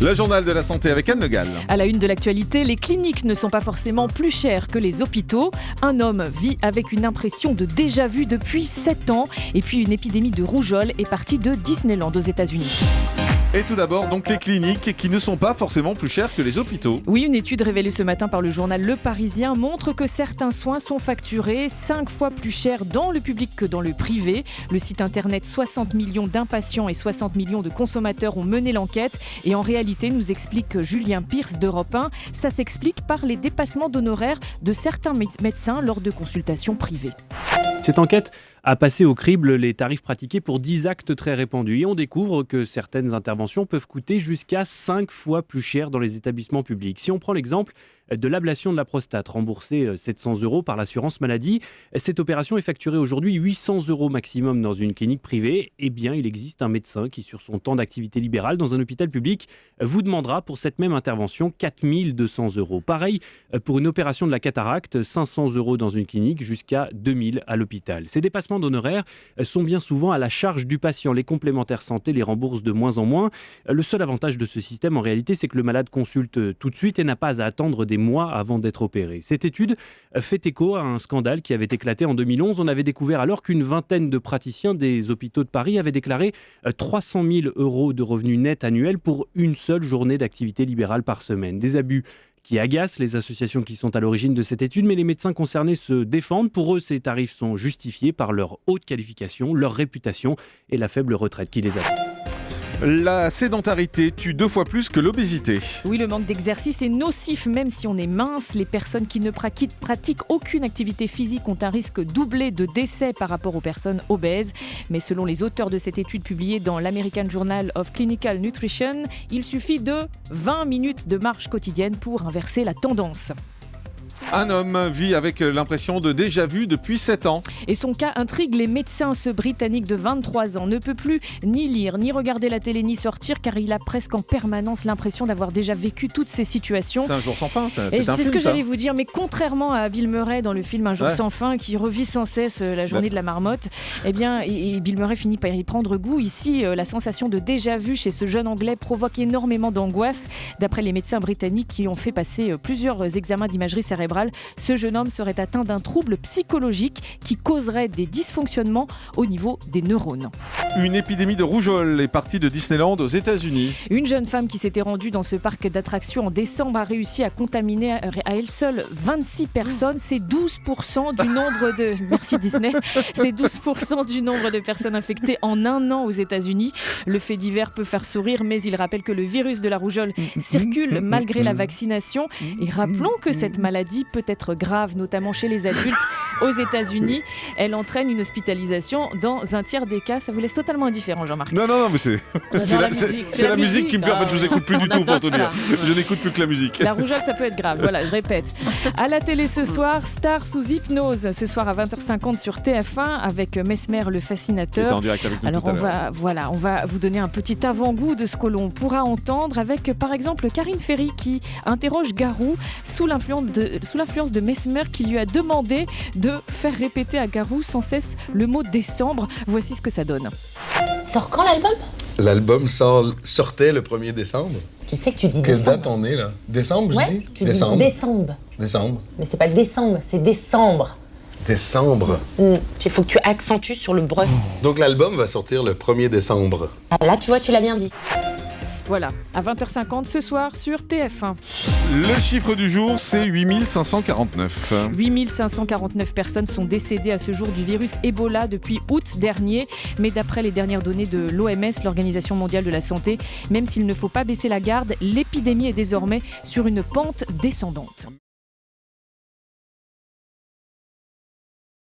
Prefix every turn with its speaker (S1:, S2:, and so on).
S1: Le journal de la santé avec Anne Le Gall.
S2: À la une de l'actualité, les cliniques ne sont pas forcément plus chères que les hôpitaux. Un homme vit avec une impression de déjà-vu depuis 7 ans. Et puis une épidémie de rougeole est partie de Disneyland aux États-Unis.
S1: Et tout d'abord, donc les cliniques qui ne sont pas forcément plus chères que les hôpitaux.
S2: Oui, une étude révélée ce matin par le journal Le Parisien montre que certains soins sont facturés 5 fois plus cher dans le public que dans le privé. Le site internet 60 millions d'impatients et 60 millions de consommateurs ont mené l'enquête. Et en réalité, nous explique Julien Pierce d'Europe 1, ça s'explique par les dépassements d'honoraires de certains médecins lors de consultations privées.
S3: Cette enquête a passé au crible les tarifs pratiqués pour 10 actes très répandus. Et on découvre que certaines interventions peuvent coûter jusqu'à 5 fois plus cher dans les établissements publics. Si on prend l'exemple de l'ablation de la prostate, remboursée 700 € par l'assurance maladie, cette opération est facturée aujourd'hui 800 € maximum dans une clinique privée. Eh bien, il existe un médecin qui, sur son temps d'activité libérale dans un hôpital public, vous demandera pour cette même intervention 4200 €. Pareil pour une opération de la cataracte, 500 € dans une clinique jusqu'à 2000 à l'hôpital. Ces dépassements d'honoraires sont bien souvent à la charge du patient. Les complémentaires santé les remboursent de moins en moins. Le seul avantage de ce système, en réalité, c'est que le malade consulte tout de suite et n'a pas à attendre des mois avant d'être opéré. Cette étude fait écho à un scandale qui avait éclaté en 2011. On avait découvert alors qu'une vingtaine de praticiens des hôpitaux de Paris avaient déclaré 300 000 € de revenus nets annuels pour une seule journée d'activité libérale par semaine. Des abus qui agacent les associations qui sont à l'origine de cette étude, mais les médecins concernés se défendent. Pour eux, ces tarifs sont justifiés par leur haute qualification, leur réputation et la faible retraite qui les attend.
S1: La sédentarité tue 2 fois plus que l'obésité.
S2: Oui, le manque d'exercice est nocif même si on est mince. Les personnes qui ne pratiquent aucune activité physique ont un risque doublé de décès par rapport aux personnes obèses. Mais selon les auteurs de cette étude publiée dans l'American Journal of Clinical Nutrition, il suffit de 20 minutes de marche quotidienne pour inverser la tendance.
S1: Un homme vit avec l'impression de déjà-vu depuis 7 ans.
S2: Et son cas intrigue les médecins. Ce Britannique de 23 ans ne peut plus ni lire, ni regarder la télé, ni sortir, car il a presque en permanence l'impression d'avoir déjà vécu toutes ces situations.
S1: C'est un jour sans fin, c'est un
S2: c'est
S1: film,
S2: ce que
S1: ça.
S2: j'allais vous dire, mais contrairement à Bill Murray dans le film Un jour sans fin, qui revit sans cesse la journée de la marmotte, eh bien, et Bill Murray finit par y prendre goût. Ici, la sensation de déjà-vu chez ce jeune Anglais provoque énormément d'angoisse. D'après les médecins britanniques qui ont fait passer plusieurs examens d'imagerie cérébrale, ce jeune homme serait atteint d'un trouble psychologique qui causerait des dysfonctionnements au niveau des neurones.
S1: Une épidémie de rougeole est partie de Disneyland aux États-Unis.
S2: Une jeune femme qui s'était rendue dans ce parc d'attractions en décembre a réussi à contaminer à elle seule 26 personnes. C'est 12% du nombre de... Merci Disney. C'est 12% du nombre de personnes infectées en un an aux États-Unis. Le fait divers peut faire sourire, mais il rappelle que le virus de la rougeole circule malgré la vaccination. Et rappelons que cette maladie peut être grave, notamment chez les adultes. Aux États-Unis, elle entraîne une hospitalisation dans un tiers des cas. Ça vous laisse totalement indifférent, Jean-Marc.
S1: Non, mais c'est la musique qui me plaît. En fait, je vous écoute plus du tout pour tout dire. Je n'écoute plus que la musique.
S2: La rougeole, ça peut être grave. Voilà, je répète. À la télé ce soir, Star sous hypnose. Ce soir à 20h50 sur TF1 avec Mesmer le fascinateur.
S1: En direct avec nous.
S2: Alors on va vous donner un petit avant-goût de ce que l'on pourra entendre avec par exemple Karine Ferry qui interroge Garou sous l'influence de Mesmer qui lui a demandé de faire répéter à Garou sans cesse le mot décembre. Voici ce que ça donne.
S4: Sort quand l'album ?
S5: L'album sortait le 1er décembre.
S4: Tu sais que tu dis
S5: Quelle
S4: décembre.
S5: date on est là? Décembre, je
S4: Ouais,
S5: dis?
S4: tu
S5: Décembre.
S4: dis décembre.
S5: Décembre.
S4: Mais c'est pas le décembre, c'est décembre.
S5: Décembre.
S4: Il faut que tu accentues sur le bref.
S5: Donc l'album va sortir le 1er décembre.
S4: Ah, là, tu vois, tu l'as bien dit.
S2: Voilà, à 20h50 ce soir sur TF1.
S1: Le chiffre du jour, c'est 8549.
S2: 8549 personnes sont décédées à ce jour du virus Ebola depuis août dernier. Mais d'après les dernières données de l'OMS, l'Organisation mondiale de la santé, même s'il ne faut pas baisser la garde, l'épidémie est désormais sur une pente descendante.